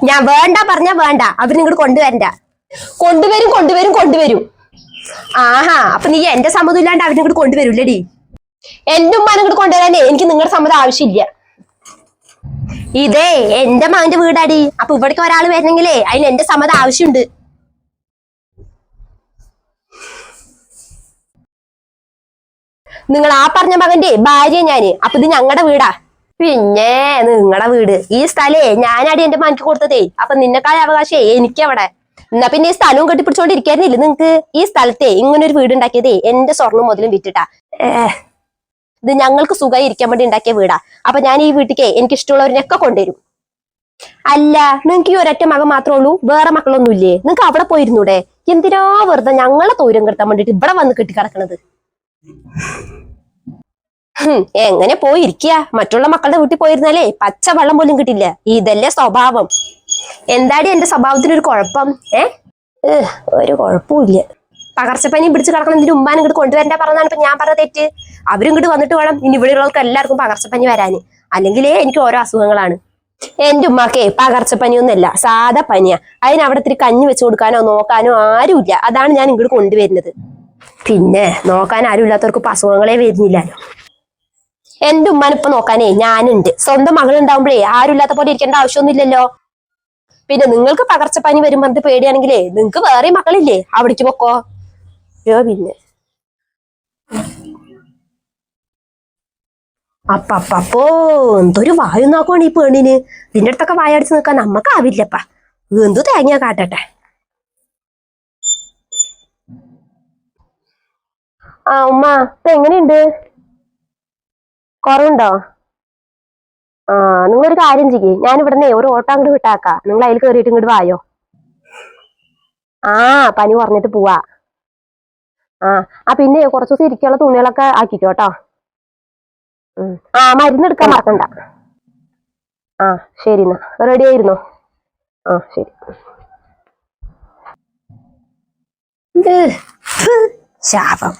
ഞാൻ വേണ്ട പറഞ്ഞാ വേണ്ട, അവര് നിങ്ങോട്ട് കൊണ്ടുവരണ്ട. കൊണ്ടുവരും കൊണ്ടുവരും കൊണ്ടുവരും. ആഹാ, അപ്പൊ നീ എന്റെ സമ്മതം ഇല്ലാണ്ട് അവരിങ്ങോട്ട് കൊണ്ടുവരൂല്ലടി. എന്റെ ഉമ്മാനെ ഇങ്ങോട്ട് കൊണ്ടുവരാനേ എനിക്ക് നിങ്ങളുടെ സമ്മതം ആവശ്യമില്ല. ഇതേ എന്റെ മകന്റെ വീടാടി. അപ്പൊ ഇവിടേക്ക് ഒരാൾ വരണെങ്കിലേ അതിന് എന്റെ സമ്മതം ആവശ്യമുണ്ട്. നിങ്ങൾ ആ പറഞ്ഞ മകന്റെ ഭാര്യ ഞാന്. അപ്പൊ ഇത് ഞങ്ങളുടെ വീടാ. പിന്നെ നിങ്ങളുടെ വീട് ഈ സ്ഥലേ ഞാനടി എന്റെ മകനിക്ക് കൊടുത്തതേ. അപ്പൊ നിന്നെക്കാളെ അവകാശേ എനിക്കവിടെ. എന്നാ പിന്നെ ഈ സ്ഥലവും കെട്ടിപ്പിടിച്ചോണ്ടിരിക്കായിരുന്നില്ല നിങ്ങക്ക്. ഈ സ്ഥലത്തെ ഇങ്ങനെ ഒരു വീട് ഉണ്ടാക്കിയതേ എന്റെ സ്വർണ്ണം മുതലും വിറ്റിട്ടാ. ഇത് ഞങ്ങൾക്ക് സുഖമായി ഇരിക്കാൻ വേണ്ടി ഉണ്ടാക്കിയ വീടാ. അപ്പൊ ഞാൻ ഈ വീട്ടിലേക്ക് എനിക്ക് ഇഷ്ടമുള്ളവരിനൊക്കെ കൊണ്ടുവരും. അല്ല, നിങ്ങക്ക് ഈ ഒരൊറ്റ മകൻ മാത്രമേ ഉള്ളൂ? വേറെ മക്കളൊന്നുമില്ലേ? നിങ്ങക്ക് അവിടെ പോയിരുന്നൂടെ? എന്തിനാ വെറുതെ ഞങ്ങളെ തോരം കെടുത്താൻ വേണ്ടിട്ട് ഇവിടെ വന്ന് കെട്ടിക്കിടക്കണത്? എങ്ങനെ പോയിരിക്കുക? മറ്റുള്ള മക്കളുടെ വീട്ടിൽ പോയിരുന്നാലേ പച്ച വെള്ളം പോലും കിട്ടില്ല. ഇതല്ലേ സ്വഭാവം. എന്താടി എന്റെ സ്വഭാവത്തിനൊരു കുഴപ്പം? ഒരു കുഴപ്പമില്ല. പകർച്ചപ്പനി പിടിച്ച് കിടക്കണതിന് ഉമ്മാൻ ഇങ്ങോട്ട് കൊണ്ടുവരണ്ട പറഞ്ഞാണ് ഇപ്പൊ ഞാൻ പറഞ്ഞ തെറ്റ്. അവരും ഇങ്ങോട്ട് വന്നിട്ട് വേണം ഇനി ഇവിടെയുള്ളവർക്ക് എല്ലാവർക്കും പകർച്ചപ്പനി വരാന്. അല്ലെങ്കിലേ എനിക്ക് ഓരോ അസുഖങ്ങളാണ്. എന്റെ ഉമ്മാക്കേ പകർച്ചപ്പനിയൊന്നുമല്ല, സാധാ പനിയാ. അതിന് അവിടെ ഇത്തിരി കഞ്ഞി വെച്ച് കൊടുക്കാനോ നോക്കാനോ ആരുമില്ല. അതാണ് ഞാൻ ഇങ്ങോട്ട് കൊണ്ടുവരുന്നത്. പിന്നെ നോക്കാൻ ആരും ഇല്ലാത്തവർക്ക് അസുഖങ്ങളെ വരുന്നില്ലല്ലോ. എന്റെ ഉമ്മാനിപ്പൊ നോക്കാനേ ഞാനുണ്ട്. സ്വന്തം മകളുണ്ടാവുമ്പോഴേ ആരും ഇല്ലാത്ത പോലെ ഇരിക്കേണ്ട ആവശ്യമൊന്നുമില്ലല്ലോ. പിന്നെ നിങ്ങൾക്ക് പകർച്ചപ്പനി വരും പറഞ്ഞിട്ട് പേടിയാണെങ്കിലേ നിങ്ങക്ക് വേറെ മക്കളില്ലേ, അവിടേക്ക് പൊക്കോ. പിന്നെ അപ്പോ എന്തൊരു വായു നോക്കുവാണ് ഈ പെണ്ണിന്. ഇതിന്റെ അടുത്തൊക്കെ വായടിച്ച് നിൽക്കാൻ നമ്മക്കാവില്ലപ്പാ. എന്തു തേങ്ങ കാട്ടട്ടെ. ഉമ്മ ഇപ്പൊ എങ്ങനെയുണ്ട്? കുറവുണ്ടോ? നിങ്ങളൊരു കാര്യം ചെയ്യേ, ഞാൻ ഇവിടുന്ന് ഒരു ഓട്ടോ അങ്ങോട്ട് വിട്ടാക്കാം. നിങ്ങൾ അതിൽ കയറിയിട്ട് ഇങ്ങോട്ട് വായോ. പനി കുറഞ്ഞിട്ട് പോവാ. പിന്നെ കുറച്ചു ദിവസം ഇരിക്കാനുള്ള തുണികളൊക്കെ ആക്കിക്കോട്ടോ. മരുന്ന് എടുക്കാൻ മറക്കണ്ട. ശരി എന്നാ, റെഡി ആയിരുന്നോ? ശരി. ശാപം.